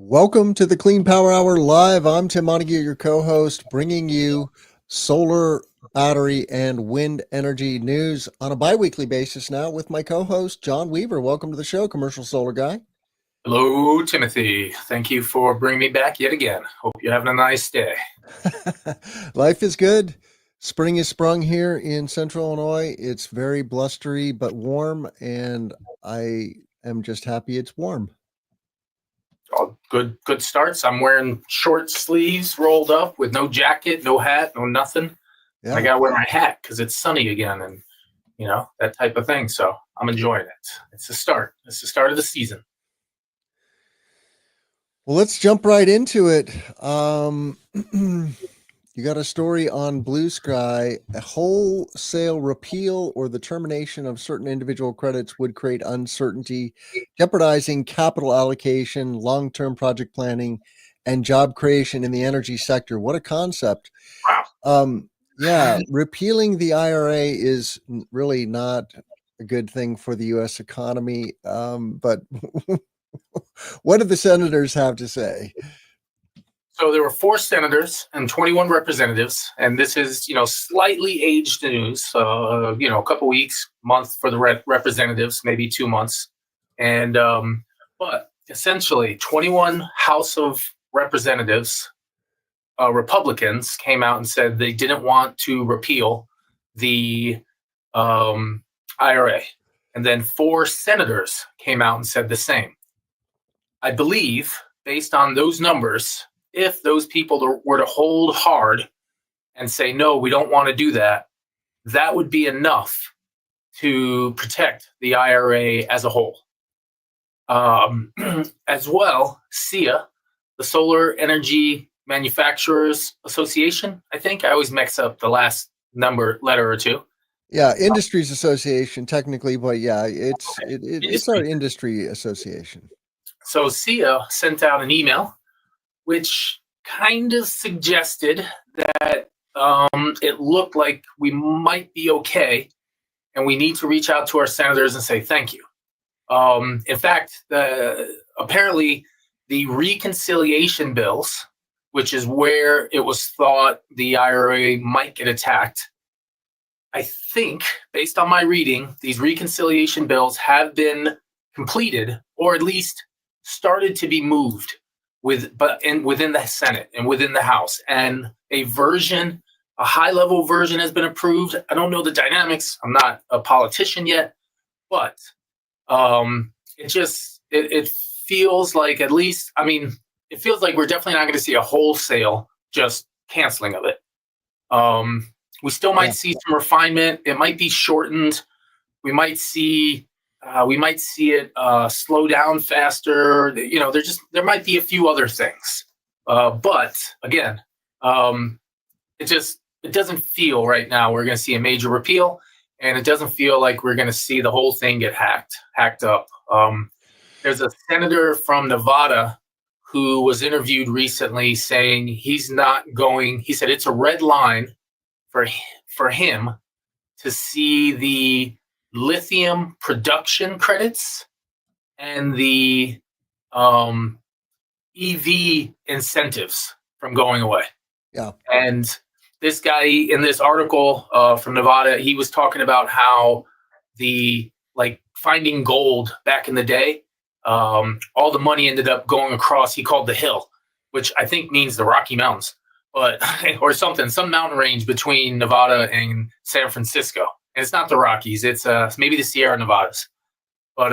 Welcome to the Clean Power Hour Live. I'm Tim Montague, your co-host, bringing you solar, battery, and wind energy news on a bi-weekly basis now with my co-host, John Weaver. Welcome to the show, Commercial Solar Guy. Hello, Timothy. Thank you for bringing me back yet again. Hope you're having a nice day. Life is good. Spring is sprung here in Central Illinois. It's very blustery but warm, and I am just happy it's warm. All good starts. I'm wearing short sleeves rolled up with no jacket, no hat, no nothing. Yeah. I got to wear my hat because it's sunny again and, that type of thing. So I'm enjoying it. It's the start. It's the start of the season. Well, let's jump right into it. You got a story on Blue Sky. A wholesale repeal or the termination of certain individual credits would create uncertainty, jeopardizing capital allocation, long-term project planning, and job creation in the energy sector. What a concept. Wow. Yeah, repealing the IRA is really not a good thing for the U.S. economy. But what do the senators have to say? So there were 4 senators and 21 representatives, and this is, slightly aged news. A couple weeks, month for the representatives, maybe 2 months, and but essentially, 21 House of Representatives, Republicans, came out and said they didn't want to repeal the IRA, and then 4 senators came out and said the same. I believe, based on those numbers, if those people were to hold hard and say, no, we don't want to do that, that would be enough to protect the IRA as a whole. As well, SEIA, the Solar Energy Manufacturers Association, I think I always mix up the last letter or two. Yeah, Industries Association, technically, but yeah, it's our industry association. So SEIA sent out an email which kind of suggested that it looked like we might be okay, and we need to reach out to our senators and say thank you. In fact, apparently the reconciliation bills, which is where it was thought the IRA might get attacked, I think, based on my reading, these reconciliation bills have been completed, or at least started to be moved within the Senate and within the House, and a high-level version has been approved. I don't know the dynamics. I'm not a politician yet, but it feels like, at least, it feels like we're definitely not going to see a wholesale just canceling of it. We still might see some refinement. It might be shortened. We might see it slow down faster. There might be a few other things. But again, it doesn't feel right now we're going to see a major repeal, and it doesn't feel like we're going to see the whole thing get hacked up. There's a senator from Nevada who was interviewed recently saying he said it's a red line for him to see the lithium production credits and the EV incentives from going away. Yeah. And this guy in this article from Nevada, he was talking about how finding gold back in the day, all the money ended up going across, he called the hill, which I think means the Rocky Mountains, or some mountain range between Nevada and San Francisco. And it's not the Rockies, it's maybe the Sierra Nevadas. But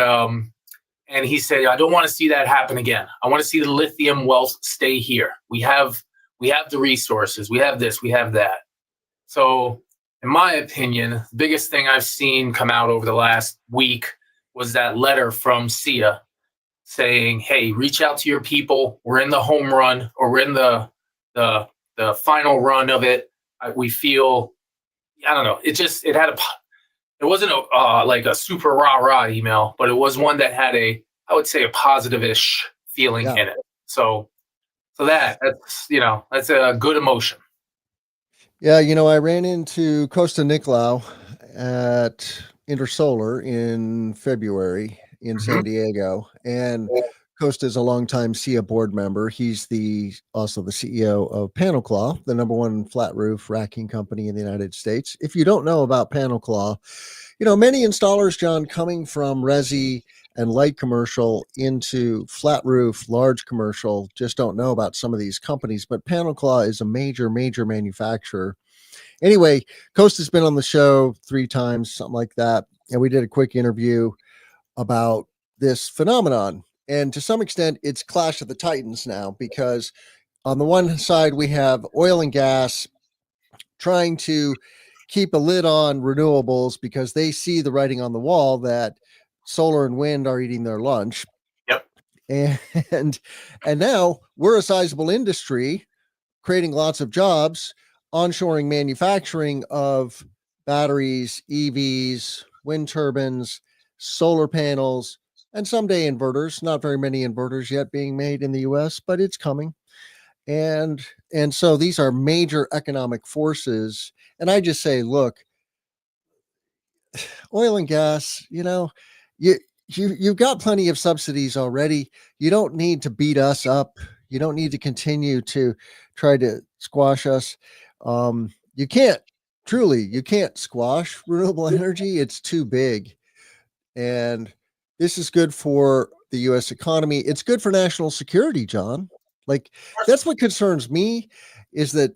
and he said, I don't want to see that happen again. I want to see the lithium wealth stay here. We have the resources, we have this, we have that. So in my opinion, the biggest thing I've seen come out over the last week was that letter from SEIA saying, hey, reach out to your people. We're in the home run, or we're in the final run of it. We feel, I don't know. It wasn't a super rah email, but it was one that had I would say a positive-ish feeling in it. So that's a good emotion. Yeah, I ran into Costa Nicolau at Intersolar in February in San Diego, and Costa is a longtime SIA board member. He's also the CEO of PanelClaw, the number one flat roof racking company in the United States. If you don't know about PanelClaw, many installers, John, coming from resi and light commercial into flat roof, large commercial, just don't know about some of these companies. But PanelClaw is a major, major manufacturer. Anyway, Costa's been on the show 3 times, something like that. And we did a quick interview about this phenomenon. And to some extent, it's Clash of the Titans now, because on the one side, we have oil and gas trying to keep a lid on renewables because they see the writing on the wall that solar and wind are eating their lunch. Yep. And now we're a sizable industry creating lots of jobs, onshoring manufacturing of batteries, EVs, wind turbines, solar panels, and someday inverters. Not very many inverters yet being made in the US, but it's coming. And so these are major economic forces. And I just say, look, oil and gas, you've got plenty of subsidies already. You don't need to beat us up. You don't need to continue to try to squash us. You can't squash renewable energy. It's too big. And this is good for the US economy. It's good for national security, John. Like, that's what concerns me, is that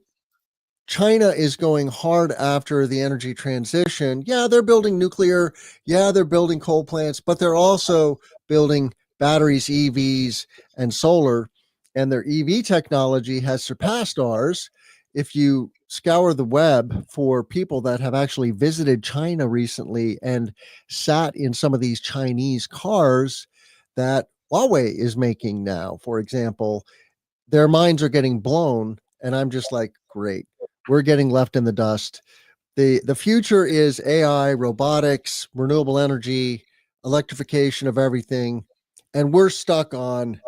China is going hard after the energy transition. Yeah, they're building nuclear. Yeah, they're building coal plants, but they're also building batteries, EVs, and solar. And their EV technology has surpassed ours. If you scour the web for people that have actually visited China recently and sat in some of these Chinese cars that Huawei is making now, for example, their minds are getting blown. And I'm just like, great. We're getting left in the dust. The future is AI, robotics, renewable energy, electrification of everything. And we're stuck on,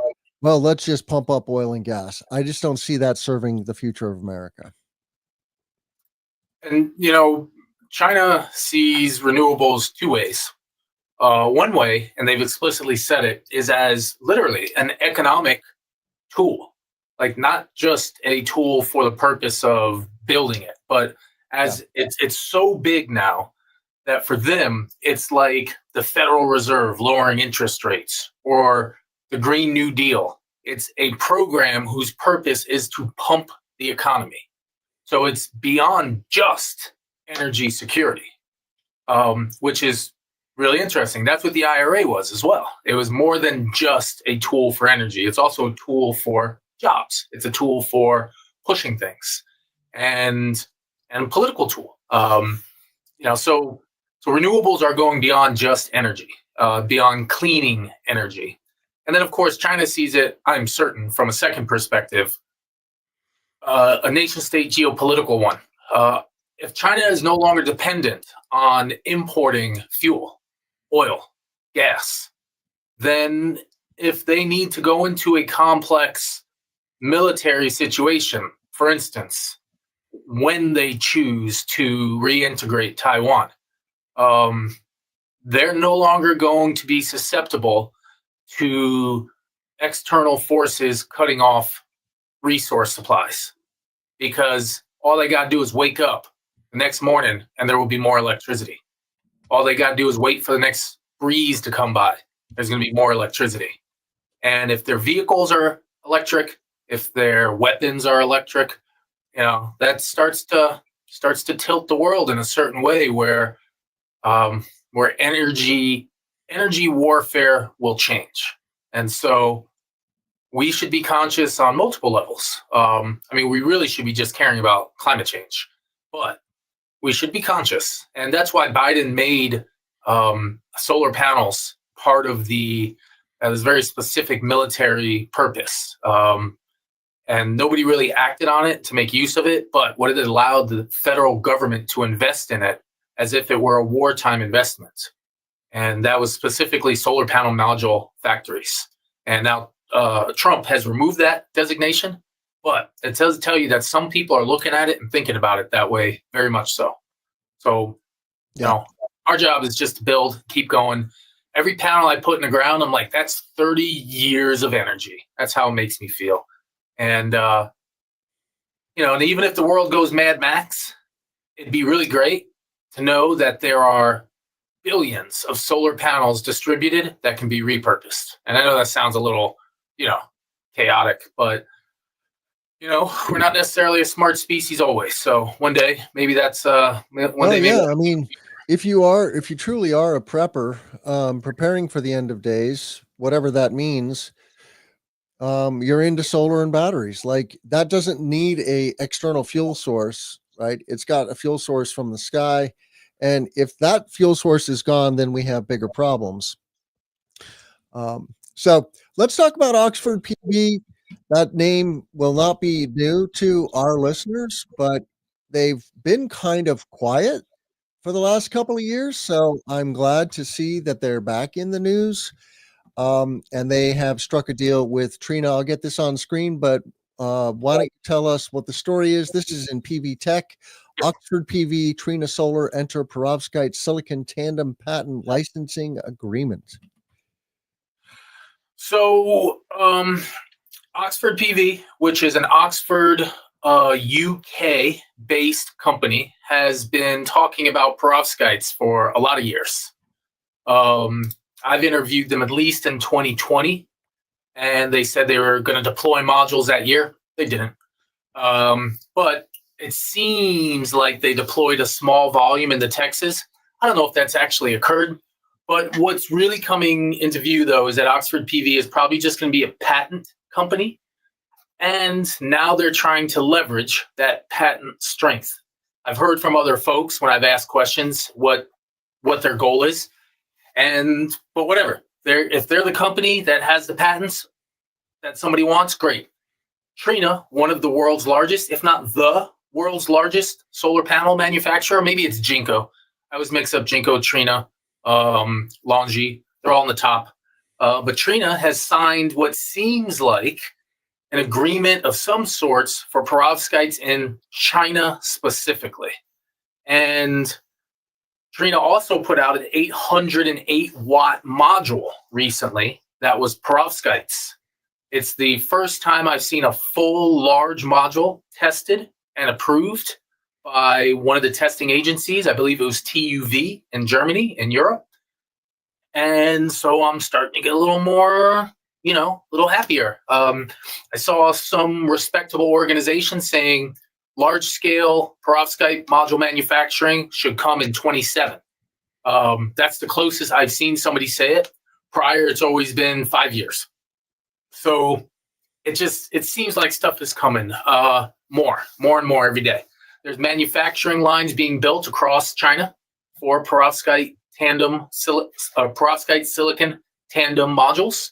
well, let's just pump up oil and gas. I just don't see that serving the future of America. And, China sees renewables 2 ways. One way, and they've explicitly said it, is as literally an economic tool, like not just a tool for the purpose of building it, but as it's so big now that for them, it's like the Federal Reserve lowering interest rates or the Green New Deal. It's a program whose purpose is to pump the economy. So it's beyond just energy security, which is really interesting. That's what the IRA was as well. It was more than just a tool for energy. It's also a tool for jobs. It's a tool for pushing things and a political tool. So renewables are going beyond just energy, beyond cleaning energy. And then, of course, China sees it, I'm certain, from a second perspective, a nation-state geopolitical one. If China is no longer dependent on importing fuel, oil, gas, then if they need to go into a complex military situation, for instance, when they choose to reintegrate Taiwan, they're no longer going to be susceptible to external forces cutting off resource supplies, because all they got to do is wake up the next morning and there will be more electricity. All they got to do is wait for the next breeze to come by. There's going to be more electricity. And if their vehicles are electric, if their weapons are electric, that starts to tilt the world in a certain way where energy warfare will change. And so we should be conscious on multiple levels. We really should be just caring about climate change, but we should be conscious. And that's why Biden made solar panels part of this very specific military purpose. And nobody really acted on it to make use of it, but what it allowed the federal government to invest in it as if it were a wartime investment. And that was specifically solar panel module factories. And now Trump has removed that designation, but it does tell you that some people are looking at it and thinking about it that way, very much so. So, our job is just to build, keep going, every panel I put in the ground, I'm like, that's 30 years of energy. That's how it makes me feel. And, and even if the world goes Mad Max, it'd be really great to know that there are billions of solar panels distributed that can be repurposed. And I know that sounds a little, chaotic, but we're not necessarily a smart species always. So one day, maybe that's one day. Maybe. I mean, if you truly are a prepper, preparing for the end of days, whatever that means, you're into solar and batteries. Like, that doesn't need a external fuel source, right? It's got a fuel source from the sky. And if that fuel source is gone, then we have bigger problems. So let's talk about Oxford PV. That name will not be new to our listeners, but they've been kind of quiet for the last couple of years. So I'm glad to see that they're back in the news. And they have struck a deal with Trina. I'll get this on screen, but why don't you tell us what the story is? This is in PV Tech. Oxford PV, Trina Solar enter perovskite silicon tandem patent licensing agreement. So, Oxford PV, which is an Oxford, UK based company, has been talking about perovskites for a lot of years. I've interviewed them at least in 2020, and they said they were going to deploy modules that year. They didn't. But it seems like they deployed a small volume into Texas. I don't know if that's actually occurred. But what's really coming into view, though, is that Oxford PV is probably just going to be a patent company. And now they're trying to leverage that patent strength. I've heard from other folks when I've asked questions what their goal is. But whatever, if they're the company that has the patents that somebody wants, great. Trina, one of the world's largest, if not the world's largest solar panel manufacturer, maybe it's Jinko. I always mix up Jinko, Trina, Longi. They're all on the top. But Trina has signed what seems like an agreement of some sorts for perovskites in China specifically. And Trina also put out an 808 watt module recently that was perovskites. It's the first time I've seen a full large module tested and approved by one of the testing agencies. I believe it was TUV in Germany, in Europe. And so I'm starting to get a little more, a little happier. I saw some respectable organizations saying large scale perovskite module manufacturing should come in 27. That's the closest I've seen somebody say it. Prior, it's always been 5 years. So it seems like stuff is coming more and more every day. There's manufacturing lines being built across China for perovskite silicon tandem modules.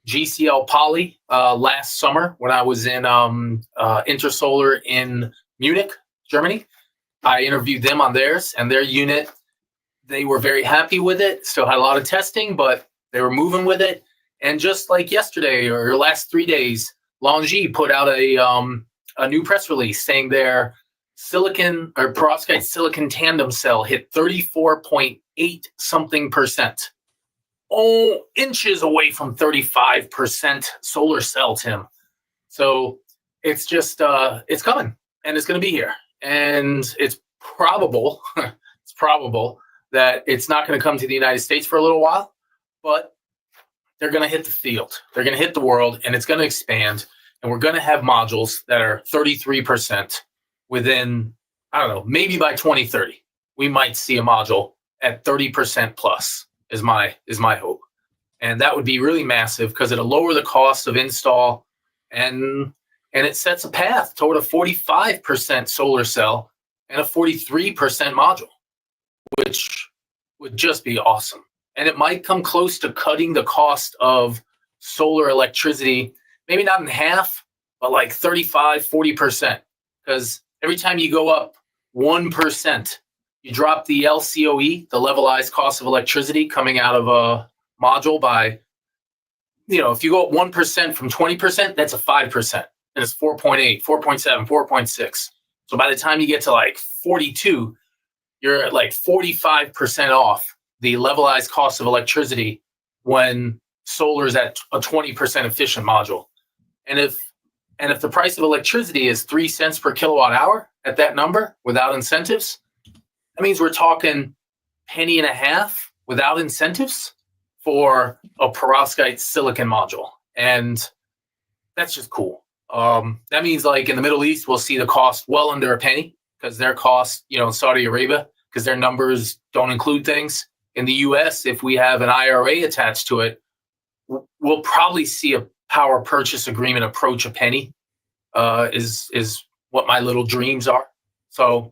GCL Poly last summer when I was in Intersolar in Munich, Germany, I interviewed them on theirs and their unit. They were very happy with it. Still had a lot of testing, but they were moving with it. And just like yesterday or last 3 days, Longi put out a new press release saying their silicon or perovskite silicon tandem cell hit 34.8 something percent. Inches away from 35% solar cell, Tim. So it's just it's coming and it's going to be here. And it's probable that it's not going to come to the United States for a little while, but they're going to hit the field. They're going to hit the world, and it's going to expand. And we're going to have modules that are 33% within, I don't know, maybe by 2030, we might see a module at 30% plus is my hope. And that would be really massive because it'll lower the cost of install and it sets a path toward a 45% solar cell and a 43% module, which would just be awesome. And it might come close to cutting the cost of solar electricity, maybe not in half, but like 35, 40%. Because every time you go up 1%, you drop the LCOE, the levelized cost of electricity coming out of a module by, if you go up 1% from 20%, that's a 5%. And it's 4.8, 4.7, 4.6. So by the time you get to like 42, you're at like 45% off the levelized cost of electricity when solar is at a 20% efficient module. And if the price of electricity is 3 cents per kilowatt hour at that number without incentives, that means we're talking penny and a half without incentives for a perovskite silicon module. And that's just cool. That means like in the Middle East, we'll see the cost well under a penny because their cost, in Saudi Arabia, because their numbers don't include things. In the US, if we have an IRA attached to it, we'll probably see a power purchase agreement approach a penny, is what my little dreams are. So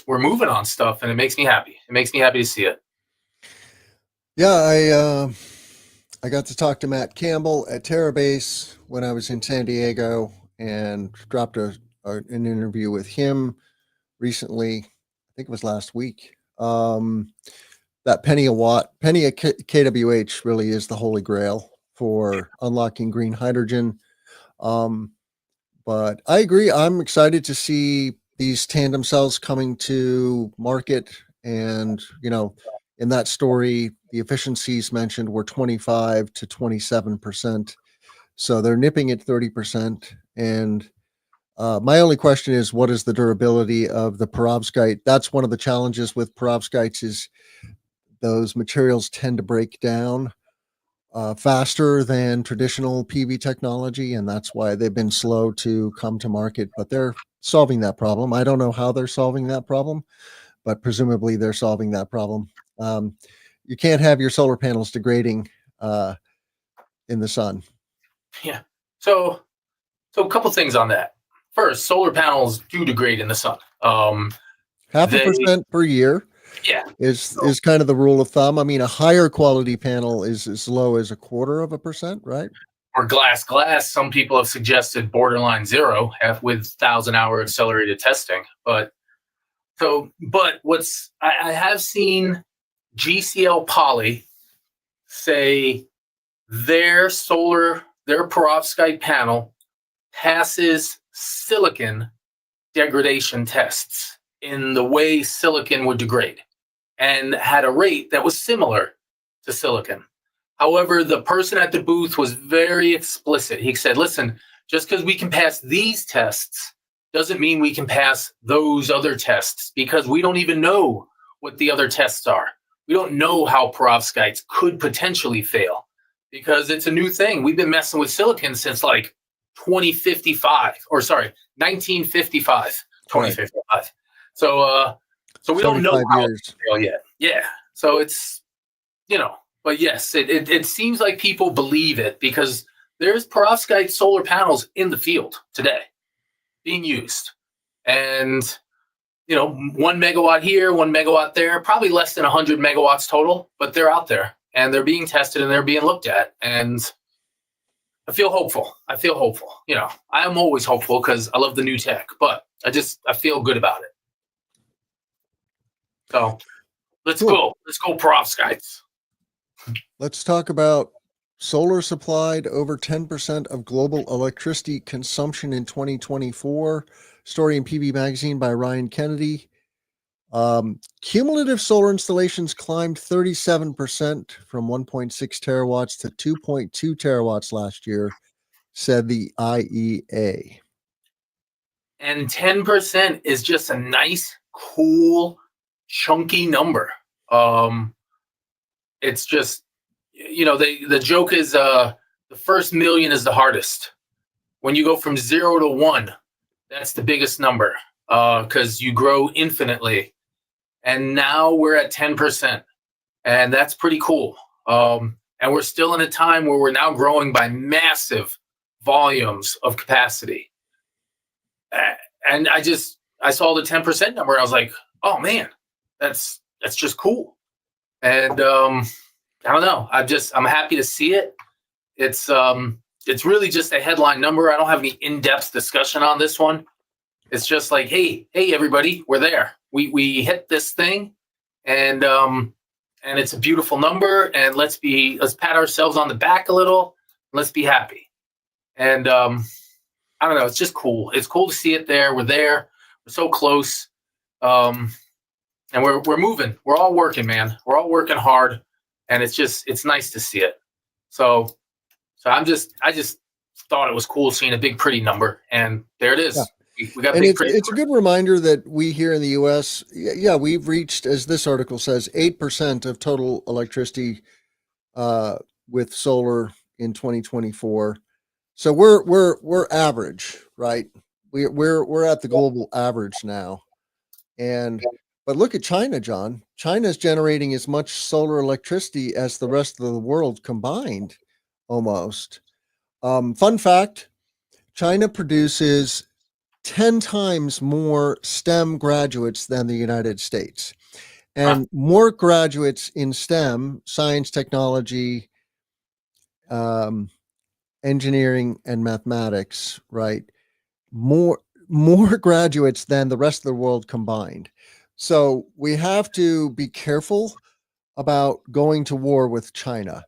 we're moving on stuff, and it makes me happy. It makes me happy to see it. Yeah, I got to talk to Matt Campbell at Terrabase when I was in San Diego, and dropped an interview with him recently. I think it was last week. That penny a kWh really is the holy grail for unlocking green hydrogen. But I agree. I'm excited to see these tandem cells coming to market. And, in that story, the efficiencies mentioned were 25 to 27%. So they're nipping at 30%. And my only question is, what is the durability of the perovskite? That's one of the challenges with perovskites, is those materials tend to break down faster than traditional PV technology, and that's why they've been slow to come to market. But they're solving that problem. I don't know how they're solving that problem, but presumably they're solving that problem. You can't have your solar panels degrading in the sun. Yeah. So a couple things on that. First, solar panels do degrade in the sun. 0.5% per year. Yeah. Is kind of the rule of thumb. I mean, a higher quality panel is as low as 0.25%, right? Or glass. Some people have suggested borderline zero with 1,000-hour accelerated testing. But I have seen GCL Poly say their perovskite panel passes silicon degradation tests in the way silicon would degrade, and had a rate that was similar to silicon. However, the person at the booth was very explicit. He said, listen, just because we can pass these tests doesn't mean we can pass those other tests, because we don't even know what the other tests are. We don't know how perovskites could potentially fail, because it's a new thing. We've been messing with silicon since like 1955, 2055. Right. So we don't know how to fail yet. Yeah. So it's, but yes, it seems like people believe it, because there's perovskite solar panels in the field today being used. And, 1 megawatt here, 1 megawatt there, probably less than 100 megawatts total, but they're out there and they're being tested and they're being looked at. And I feel hopeful. I am always hopeful because I love the new tech, but I feel good about it. So let's go perovskites. Let's talk about solar supplied over 10% of global electricity consumption in 2024. Story in PV Magazine by Ryan Kennedy. Cumulative solar installations climbed 37% from 1.6 terawatts to 2.2 terawatts last year, said the IEA. And 10% is just a nice, cool, chunky number. It's just, the joke is the first million is the hardest. When you go from 0 to 1, that's the biggest number, because you grow infinitely. And now we're at 10%, and that's pretty cool. And we're still in a time where we're now growing by massive volumes of capacity. And I saw the 10% number. I was like, oh man, that's just cool. And I don't know. I'm happy to see it. It's really just a headline number. I don't have any in-depth discussion on this one. It's just like, hey, everybody, we're there. We hit this thing, and it's a beautiful number. And let's pat ourselves on the back a little. Let's be happy. And I don't know. It's just cool. It's cool to see it there. We're there. We're so close. I and we're moving. We're all working, man. We're all working hard, and it's nice to see it. So I just thought it was cool seeing a big pretty number, and there it is. Yeah. We got And big pretty. it's a good reminder that we here in the U.S., yeah, we've reached, as this article says, 8% of total electricity with solar in 2024. So we're average, right? We're at the global average now. But look at China, John. China's generating as much solar electricity as the rest of the world combined, almost. Fun fact: China produces 10 times more STEM graduates than the United States, and more graduates in STEM, science, technology, um, engineering, and mathematics, right? More graduates than the rest of the world combined. So we have to be careful about going to war with China.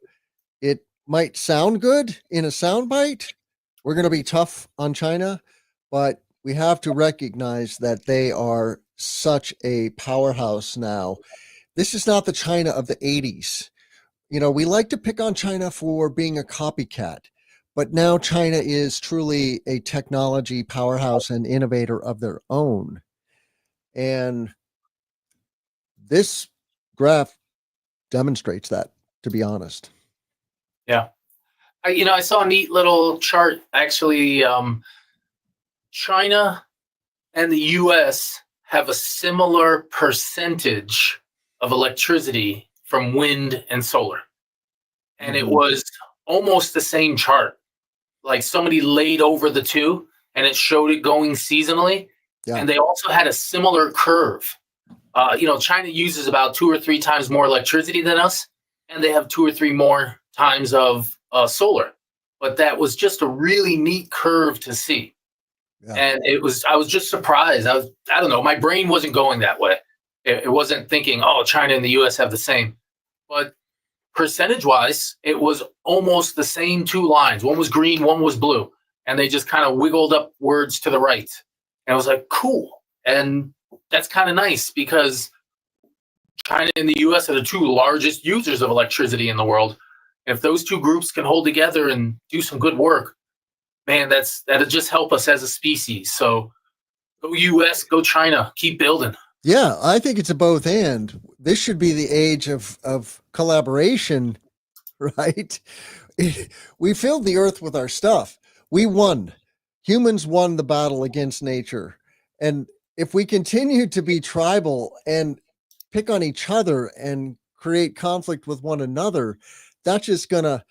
It might sound good in a soundbite. We're going to be tough on China, but we have to recognize that they are such a powerhouse now. This is not the China of the 80s. You know, we like to pick on China for being a copycat, but now China is truly a technology powerhouse and innovator of their own. And this graph demonstrates that, to be honest. Yeah. I saw a neat little chart actually. China and the US have a similar percentage of electricity from wind and solar. And it was almost the same chart. Like somebody laid over the two and it showed it going seasonally. Yeah. And they also had a similar curve. China uses about 2 or 3 times more electricity than us, and they have 2 or 3 more times of solar. But that was just a really neat curve to see. Yeah. And I was just surprised. I don't know, my brain wasn't going that way. It wasn't thinking, oh, China and the US have the same. But percentage-wise, it was almost the same 2 lines. One was green, one was blue. And they just kind of wiggled upwards to the right. And I was like, cool. And that's kind of nice because China and the US are the 2 largest users of electricity in the world. If those 2 groups can hold together and do some good work, man, that'll just help us as a species. So go US, go China, keep building. Yeah, I think it's a both and. This should be the age of collaboration, right? We filled the earth with our stuff. We won. Humans won the battle against nature. And if we continue to be tribal and pick on each other and create conflict with one another, that's just going to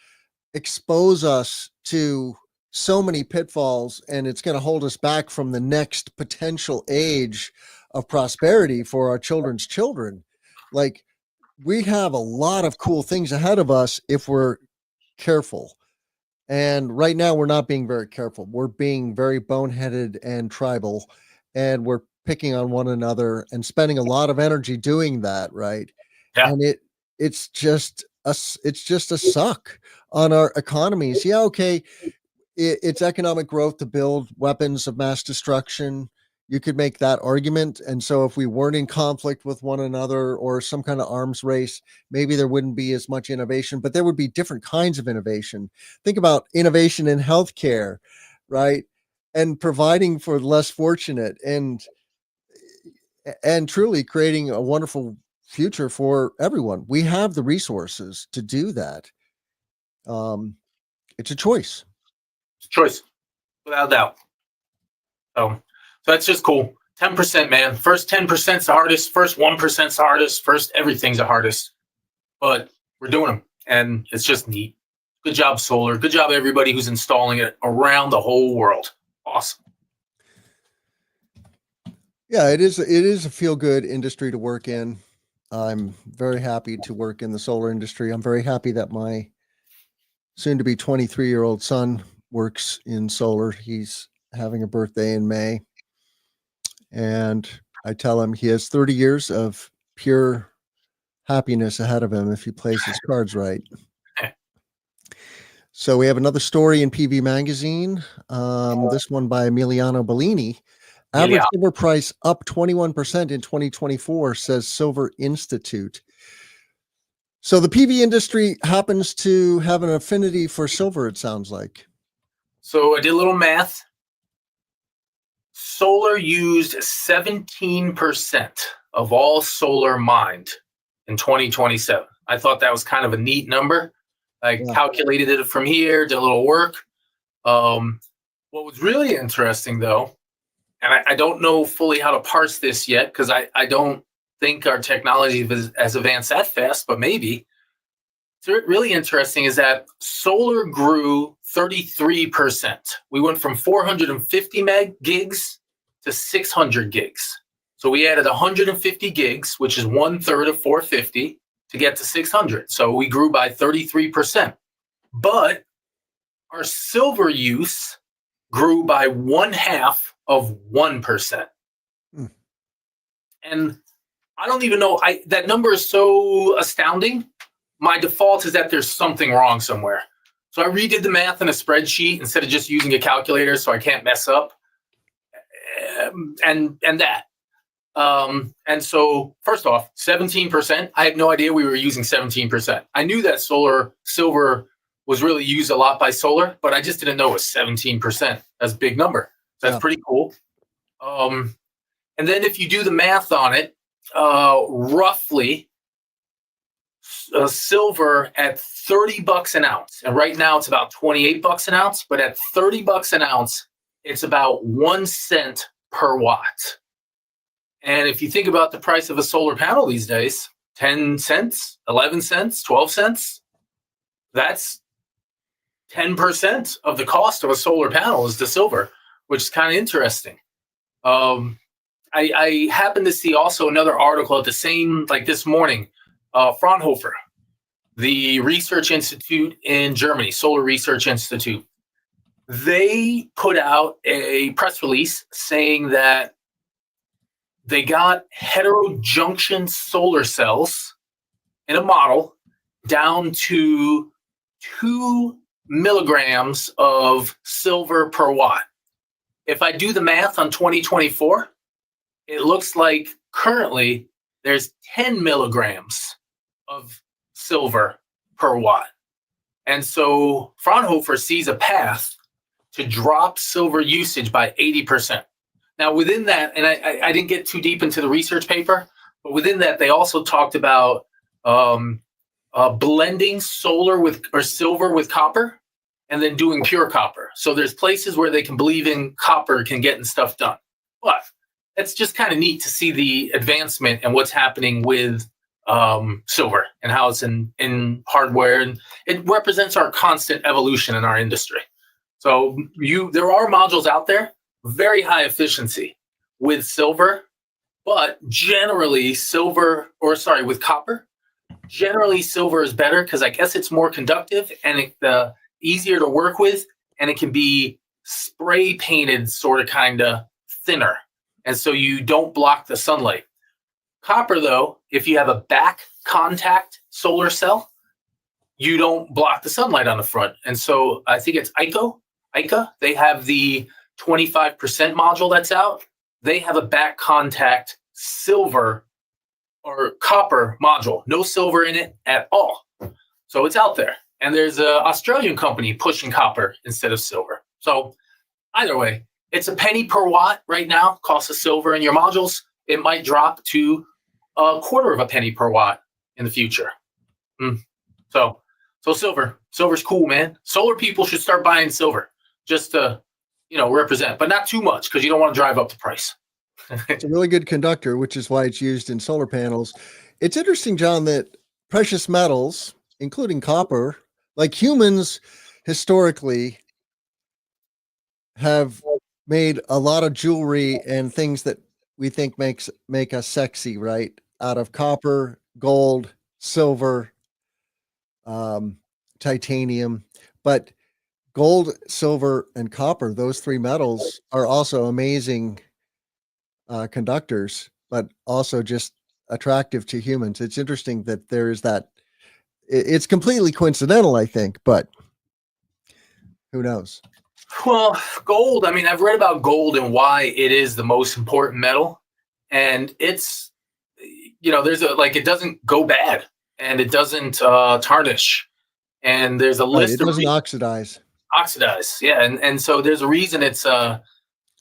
expose us to so many pitfalls, and it's going to hold us back from the next potential age of prosperity for our children's children. Like, we have a lot of cool things ahead of us if we're careful. And right now we're not being very careful. We're being very boneheaded and tribal, and we're picking on one another and spending a lot of energy doing that, right? Yeah. And it's just a suck on our economies. Yeah, okay. It's economic growth to build weapons of mass destruction. You could make that argument. And so if we weren't in conflict with one another or some kind of arms race, maybe there wouldn't be as much innovation, but there would be different kinds of innovation. Think about innovation in healthcare, right? And providing for the less fortunate and truly creating a wonderful future for everyone. We have the resources to do that. It's a choice. It's a choice, without a doubt. So that's just cool. 10%, man. First 10% is the hardest. First 1% is the hardest. First everything's the hardest. But we're doing them, and it's just neat. Good job, solar. Good job, everybody who's installing it around the whole world. Awesome. Yeah, it is a feel-good industry to work in. I'm very happy to work in the solar industry. I'm very happy that my soon-to-be 23-year-old son works in solar. He's having a birthday in May. And I tell him he has 30 years of pure happiness ahead of him if he plays his cards right. So we have another story in PV Magazine, this one by Emiliano Bellini. Nearly Average silver price up 21% in 2024, says Silver Institute. So the PV industry happens to have an affinity for silver, it sounds like. So I did a little math. Solar used 17% of all solar mined in 2027. I thought that was kind of a neat number. I calculated it from here, did a little work. What was really interesting, though, and I don't know fully how to parse this yet because I don't think our technology has advanced that fast, but maybe. What's really interesting is that solar grew 33%. We went from 450 gigs to 600 gigs. So we added 150 gigs, which is 1/3 of 450, to get to 600. So we grew by 33%. But our silver use grew by 1/2 of 1%. And I don't even know, that number is so astounding. My default is that there's something wrong somewhere. So I redid the math in a spreadsheet instead of just using a calculator so I can't mess up. And that. And so first off, 17%, I had no idea we were using 17%. I knew that silver was really used a lot by solar, but I just didn't know it was 17%. That's a big number. So that's pretty cool. And then if you do the math on it, roughly silver at $30 an ounce, and right now it's about $28 an ounce, but at $30 an ounce, it's about 1 cent per watt. And if you think about the price of a solar panel these days, 10 cents, 11 cents, 12 cents, that's 10% of the cost of a solar panel is the silver, which is kind of interesting. I happened to see also another article at the same, like this morning, Fraunhofer, the research institute in Germany, Solar Research Institute, they put out a press release saying that they got heterojunction solar cells in a model down to 2 milligrams of silver per watt. If I do the math on 2024, it looks like currently there's 10 milligrams of silver per watt. And so Fraunhofer sees a path to drop silver usage by 80%. Now, within that, and I didn't get too deep into the research paper, but within that, they also talked about blending silver with copper and then doing pure copper. So there's places where they can believe in copper can get stuff done. But it's just kind of neat to see the advancement and what's happening with silver and how it's in hardware. And it represents our constant evolution in our industry. So there are modules out there, very high efficiency with silver, but generally with copper, generally silver is better because I guess it's more conductive and it's easier to work with, and it can be spray painted sort of kind of thinner. And so you don't block the sunlight. Copper, though, if you have a back contact solar cell, you don't block the sunlight on the front. And so I think it's ICA, they have the 25% module that's out. They have a back contact silver or copper module, no silver in it at all. So it's out there. And there's an Australian company pushing copper instead of silver. So either way, it's a penny per watt right now, cost of silver in your modules. It might drop to a quarter of a penny per watt in the future. So silver's cool, man. Solar people should start buying silver just to, represent, but not too much because you don't want to drive up the price. It's a really good conductor, which is why it's used in solar panels. It's interesting, John, that precious metals, including copper, like humans historically have made a lot of jewelry and things that we think make us sexy, right? Out of copper, gold, silver, titanium. But gold, silver, and copper, those three metals are also amazing conductors, but also just attractive to humans. It's interesting that there is that. It's completely coincidental, I think, but who knows? Well, gold. I mean, I've read about gold and why it is the most important metal, and it's there's a like it doesn't go bad and it doesn't tarnish, and there's a Right. It list of doesn't oxidize. oxidize. Yeah, and so there's a reason it's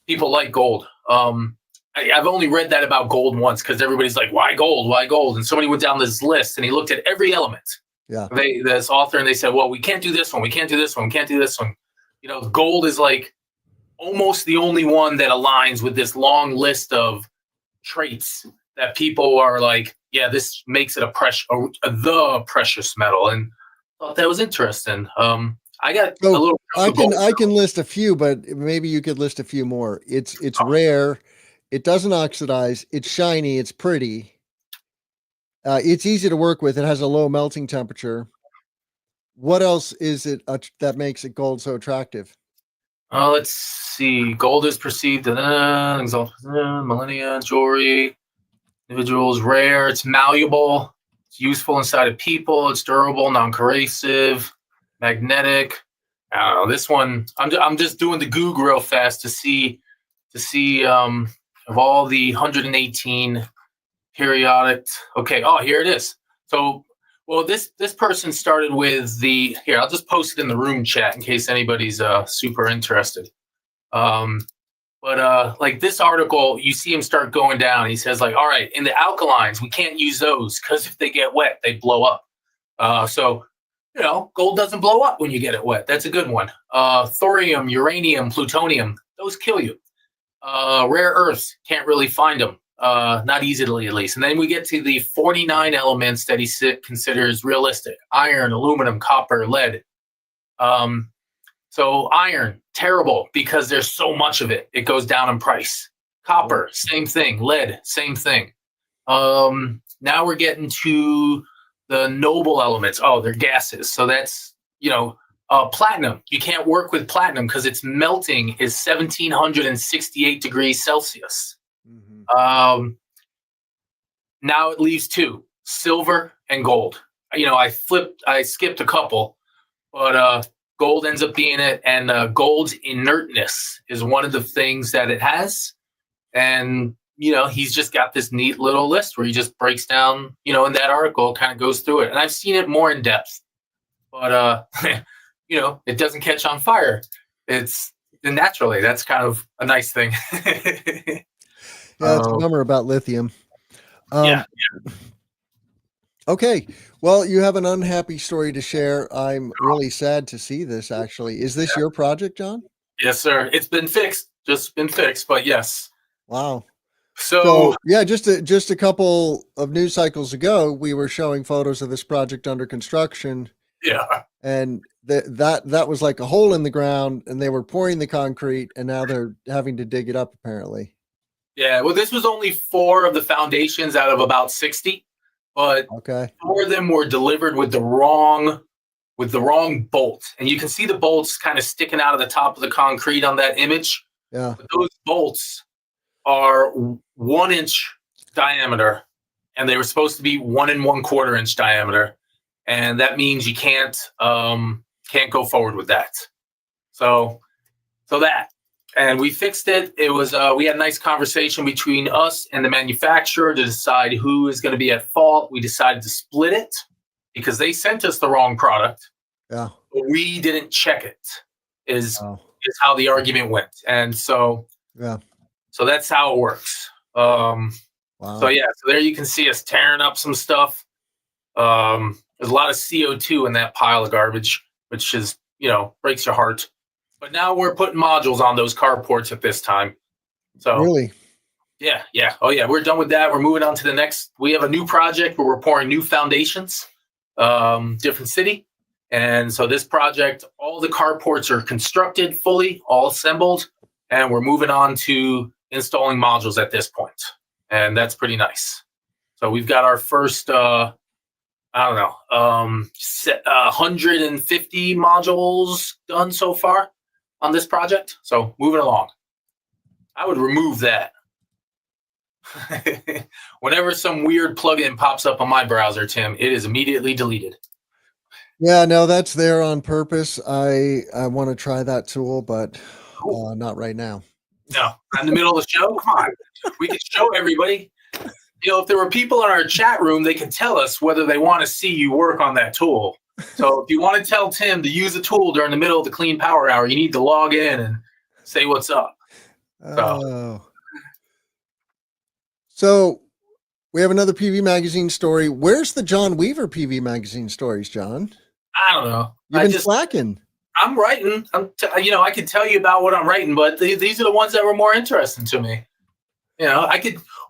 people like gold. I've only read that about gold once because everybody's like, why gold? Why gold? And somebody went down this list and he looked at every element. Yeah. This author, and they said, well, we can't do this one. We can't do this one. We can't do this one. Gold is like almost the only one that aligns with this long list of traits that people are like, yeah, this makes it the precious metal. And I thought that was interesting. I got a So little. I can list a few, but maybe you could list a few more. It's rare. It doesn't oxidize. It's shiny. It's pretty. It's easy to work with. It has a low melting temperature. What else is it that makes it gold so attractive? Let's see. Gold is perceived exalted millennia jewelry. Individuals rare. It's malleable. It's useful inside of people. It's durable, non-corrosive, magnetic. I don't know. This one, I'm just doing the Goog real fast to see of all the 118 periodic. Okay. Oh, here it is. So, well, this person started with here. I'll just post it in the room chat in case anybody's super interested. But like this article, you see him start going down. He says like, all right, in the alkalines, we can't use those because if they get wet, they blow up. So gold doesn't blow up when you get it wet. That's a good one. Thorium, uranium, plutonium, those kill you. Rare earths, can't really find them. Not easily, at least. And then we get to the 49 elements that he considers realistic: iron, aluminum, copper, lead. So iron, terrible because there's so much of it. It goes down in price. Copper, same thing. Lead, same thing. Now we're getting to the noble elements. Oh, they're gases. So that's, platinum. You can't work with platinum because its melting is 1768 degrees Celsius. Mm-hmm. Now it leaves two: silver and gold. I skipped a couple, but gold ends up being it. And gold's inertness is one of the things that it has. And, he's just got this neat little list where he just breaks down, in that article, kind of goes through it. And I've seen it more in depth, but, it doesn't catch on fire. It's naturally, that's kind of a nice thing. Yeah, it's a bummer about lithium. Yeah. Okay. Well, you have an unhappy story to share. I'm really sad to see this, actually. Is this your project, John? Yes, sir. It's been fixed. Just been fixed, but yes. Wow. So yeah, just a couple of news cycles ago, we were showing photos of this project under construction. Yeah. And that was like a hole in the ground, and they were pouring the concrete, and now they're having to dig it up, apparently. Yeah. Well, this was only 4 of the foundations out of about 60, but 4 of them were delivered with the wrong bolt, and you can see the bolts kind of sticking out of the top of the concrete on that image. Yeah. But those bolts are 1 inch diameter, and they were supposed to be 1 1/4 inch diameter, and that means you can't go forward with that. So that, and we fixed it. It was we had a nice conversation between us and the manufacturer to decide who is going to be at fault. We decided to split it because they sent us the wrong product. Yeah. But we didn't check it. Is how the argument went, and so so that's how it works. Wow. So there you can see us tearing up some stuff. There's a lot of CO2 in that pile of garbage, which is breaks your heart. But now we're putting modules on those carports at this time. So really, yeah. Oh yeah, we're done with that. We're moving on to the next. We have a new project where we're pouring new foundations, different city. And so this project, all the carports are constructed fully, all assembled, and we're moving on to installing modules at this point. And that's pretty nice. So we've got our first, 150 modules done so far on this project. So moving along. I would remove that. Whenever some weird plugin pops up on my browser, Tim, it is immediately deleted. Yeah, no, that's there on purpose. I want to try that tool, but Cool. not right now. No, in the middle of the show. Come on, we can show everybody. If there were people in our chat room, they could tell us whether they want to see you work on that tool. So if you want to tell Tim to use a tool during the middle of the clean power hour, you need to log in and say what's up. Oh. So we have another PV magazine story. Where's the John Weaver PV magazine stories, John? I don't know. You've been slacking. I'm writing. I could tell you about what I'm writing, but these are the ones that were more interesting to me.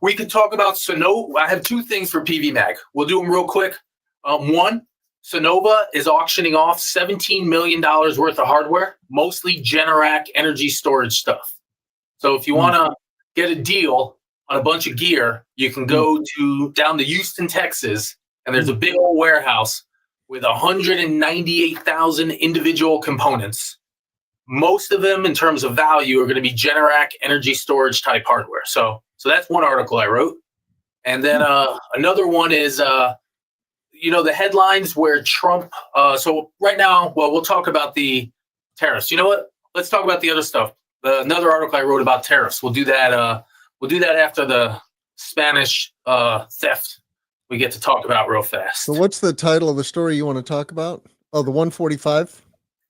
We could talk about Sonova. I have two things for PV Mag. We'll do them real quick. One, Sonova is auctioning off $17 million worth of hardware, mostly Generac energy storage stuff. So if you want to get a deal on a bunch of gear, you can go down to Houston, Texas, and there's a big old warehouse with 198,000 individual components. Most of them, in terms of value, are going to be Generac energy storage type hardware. So that's one article I wrote. And then another one is, the headlines where Trump. So right now, well, we'll talk about the tariffs. You know what? Let's talk about the other stuff. Another article I wrote about tariffs. We'll do that. We'll do that after the Spanish theft. We get to talk about real fast. So what's the title of the story you want to talk about? Oh, the 145.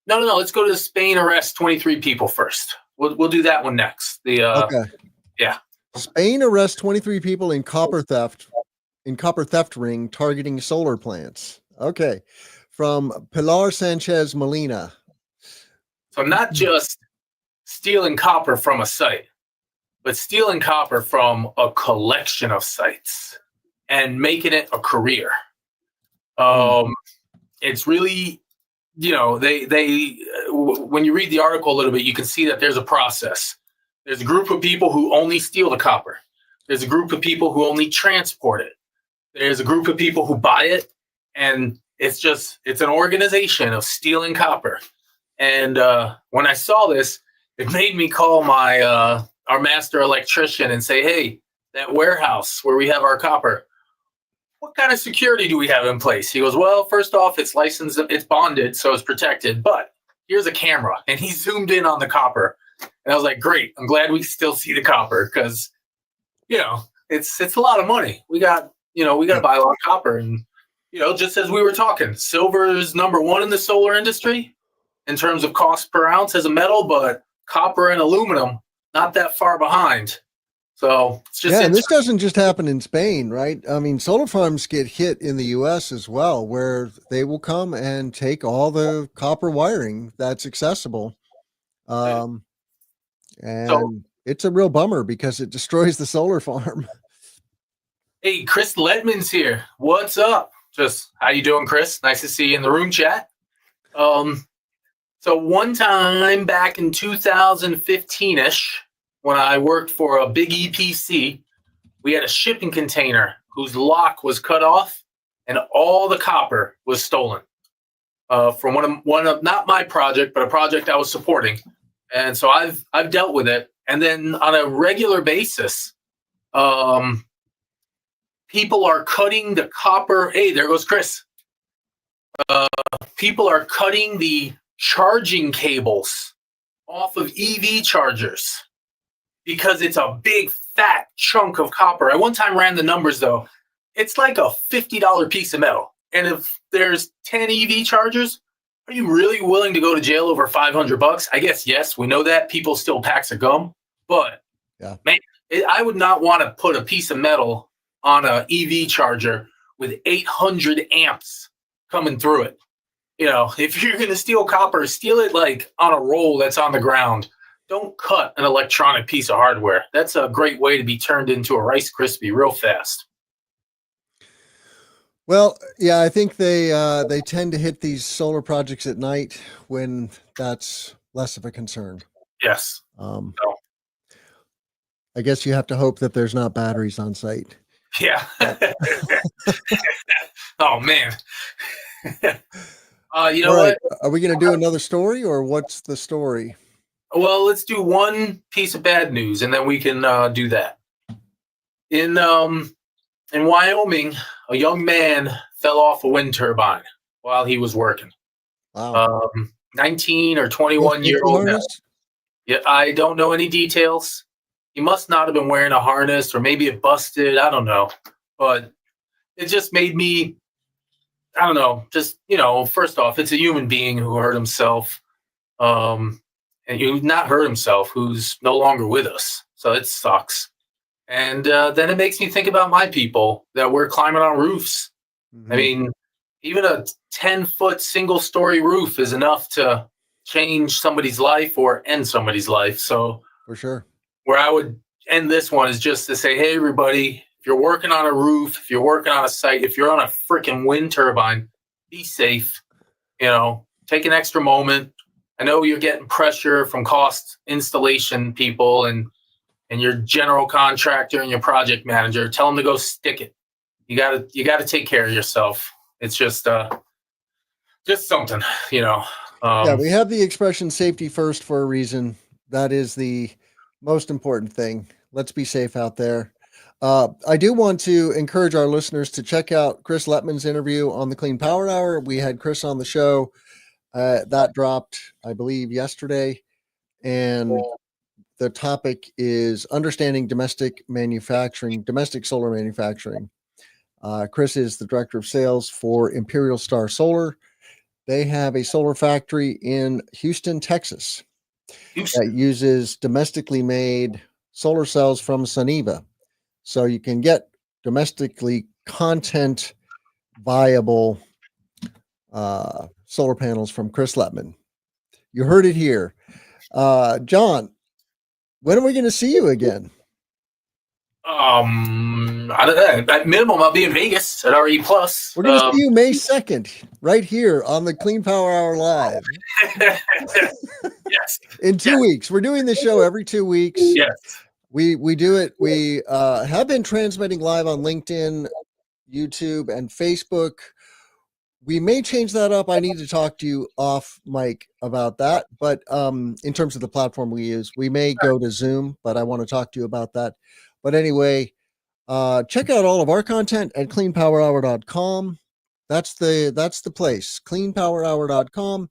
No. Let's go to the Spain arrest 23 people first. We'll do that one next. Okay. Yeah. Spain arrests 23 people in copper theft ring targeting solar plants. Okay. From Pilar Sanchez Molina. So not just stealing copper from a site, but stealing copper from a collection of sites and making it a career. It's really, when you read the article a little bit, you can see that there's a process. There's a group of people who only steal the copper. There's a group of people who only transport it. There's a group of people who buy it, and it's an organization of stealing copper. And when I saw this, it made me call my our master electrician and say, hey, that warehouse where we have our copper, what kind of security do we have in place? He goes, well, first off, it's licensed, it's bonded, so it's protected, but here's a camera. And he zoomed in on the copper. And I was like, great, I'm glad we still see the copper because, it's a lot of money. We got to buy a lot of copper. And, just as we were talking, silver is number one in the solar industry in terms of cost per ounce as a metal, but copper and aluminum, not that far behind. So it's just and this doesn't just happen in Spain, right? I mean, solar farms get hit in the US as well, where they will come and take all the copper wiring that's accessible. And it's a real bummer because it destroys the solar farm. Hey, Chris Ledman's here. What's up? How you doing, Chris? Nice to see you in the room chat. So one time back in 2015-ish, when I worked for a big EPC, we had a shipping container whose lock was cut off and all the copper was stolen from one of not my project, but a project I was supporting. And so I've dealt with it. And then on a regular basis, people are cutting the copper. Hey, there goes Chris. People are cutting the charging cables off of EV chargers because it's a big fat chunk of copper. I one time ran the numbers though. It's like a $50 piece of metal. And if there's 10 EV chargers, are you really willing to go to jail over $500? I guess, yes, we know that. People steal packs of gum. But yeah, man, I would not want to put a piece of metal on an EV charger with 800 amps coming through it. If you're going to steal copper, steal it like on a roll that's on the ground. Don't cut an electronic piece of hardware. That's a great way to be turned into a Rice Krispie real fast. Well, yeah, I think they tend to hit these solar projects at night when that's less of a concern. Yes. I guess you have to hope that there's not batteries on site. Yeah. Oh, man. What? Are we going to do another story or what's the story? Well, let's do one piece of bad news and then we can do that. In Wyoming, a young man fell off a wind turbine while he was working. Wow. 19 or No 21-year-old. harness? Yeah, I don't know any details. He must not have been wearing a harness, or maybe it busted. I don't know. But it just made me, I don't know, just, first off, it's a human being who hurt himself. And who not hurt himself, who's no longer with us. So it sucks. And then it makes me think about my people that were climbing on roofs. I Mhm. mean, even a 10-foot single story roof is enough to change somebody's life or end somebody's life. So For sure. where I would end this one is just to say, hey, everybody, if you're working on a roof, if you're working on a site, if you're on a freaking wind turbine, be safe. Take an extra moment. I know you're getting pressure from cost installation people and your general contractor and your project manager. Tell them to go stick it. You gotta take care of yourself. It's just something. Yeah, we have the expression safety first for a reason. That is the most important thing. Let's be safe out there. I do want to encourage our listeners to check out Chris Lettman's interview on the Clean Power Hour. We had Chris on the show. That dropped, I believe, yesterday. And the topic is understanding domestic solar manufacturing. Chris is the director of sales for Imperial Star Solar. They have a solar factory in Houston, Texas that uses domestically made solar cells from Suniva. So you can get domestically content viable solar panels from Chris Lettman. You heard it here. John, when are we going to see you again? I don't know. At minimum, I'll be in Vegas at RE Plus. We're going to see you May 2nd, right here on the Clean Power Hour Live. Yes. In 2 weeks. We're doing this show every 2 weeks. Yes. We do it. We have been transmitting live on LinkedIn, YouTube, and Facebook. We may change that up. I need to talk to you off mic about that. But in terms of the platform we use, we may go to Zoom, but I want to talk to you about that. But anyway, check out all of our content at cleanpowerhour.com. That's the place, cleanpowerhour.com.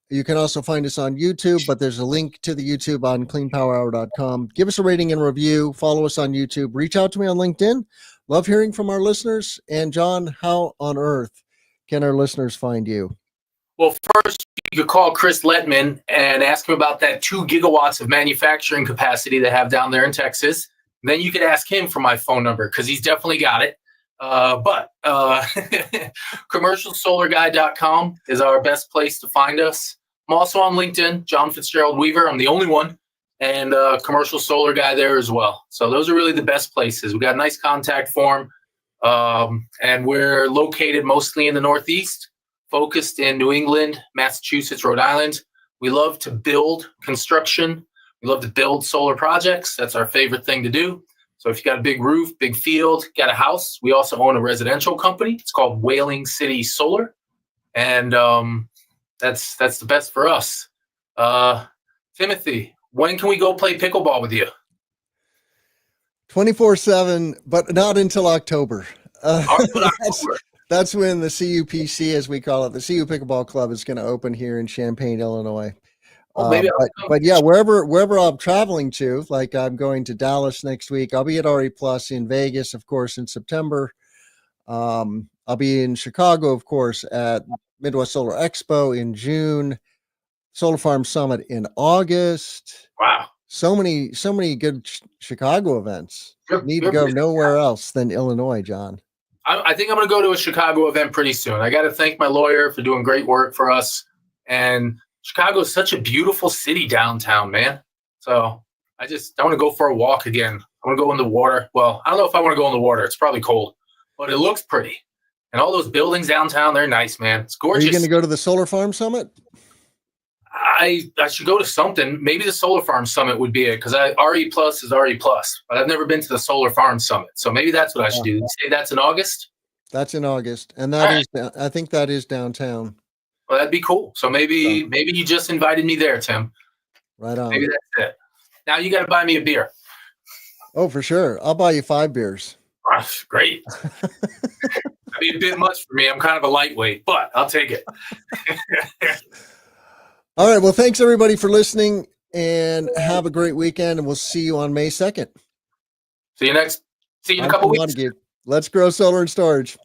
You can also find us on YouTube, but there's a link to the YouTube on cleanpowerhour.com. Give us a rating and review. Follow us on YouTube. Reach out to me on LinkedIn. Love hearing from our listeners. And John, how on earth can our listeners find you? Well, first, you could call Chris Lettman and ask him about that 2 gigawatts of manufacturing capacity they have down there in Texas. And then you could ask him for my phone number because he's definitely got it. But commercialsolarguy.com is our best place to find us. I'm also on LinkedIn, John Fitzgerald Weaver. I'm the only one. And Commercial Solar Guy there as well. So those are really the best places. We got a nice contact form. And we're located mostly in the Northeast, focused in New England, Massachusetts, Rhode Island. We love to build construction. We love to build solar projects. That's our favorite thing to do. So if you got a big roof, big field, got a house, we also own a residential company. It's called Whaling City Solar. And that's the best for us. Timothy, when can we go play pickleball with you? 24/7, but not until October. October. That's when the CUPC, as we call it, the CU Pickleball Club, is going to open here in Champaign, Illinois. But yeah, wherever I'm traveling to, like I'm going to Dallas next week. I'll be at RE Plus in Vegas, of course, in September. I'll be in Chicago, of course, at Midwest Solar Expo in June. Solar Farm Summit in August. Wow. So many good Chicago events. Need to go nowhere else than Illinois, John. I think I'm going to go to a Chicago event pretty soon. I got to thank my lawyer for doing great work for us. And Chicago is such a beautiful city downtown, man. So I want to go for a walk again. I want to go in the water. Well, I don't know if I want to go in the water. It's probably cold, but it looks pretty. And all those buildings downtown, they're nice, man. It's gorgeous. Are you going to go to the Solar Farm Summit? I should go to something. Maybe the Solar Farm Summit would be it, because RE Plus is RE Plus, but I've never been to the Solar Farm Summit. So maybe that's what I should do. You say that's in August? That's in August, and I think that is downtown. Well, that'd be cool. So maybe you just invited me there, Tim. Right on. Maybe that's it. Now you got to buy me a beer. Oh, for sure. I'll buy you 5 beers. Great. be a bit much for me. I'm kind of a lightweight, but I'll take it. All right. Well, thanks everybody for listening, and have a great weekend. And we'll see you on May 2nd. See you in a couple I'm weeks. Montague. Let's grow solar and storage.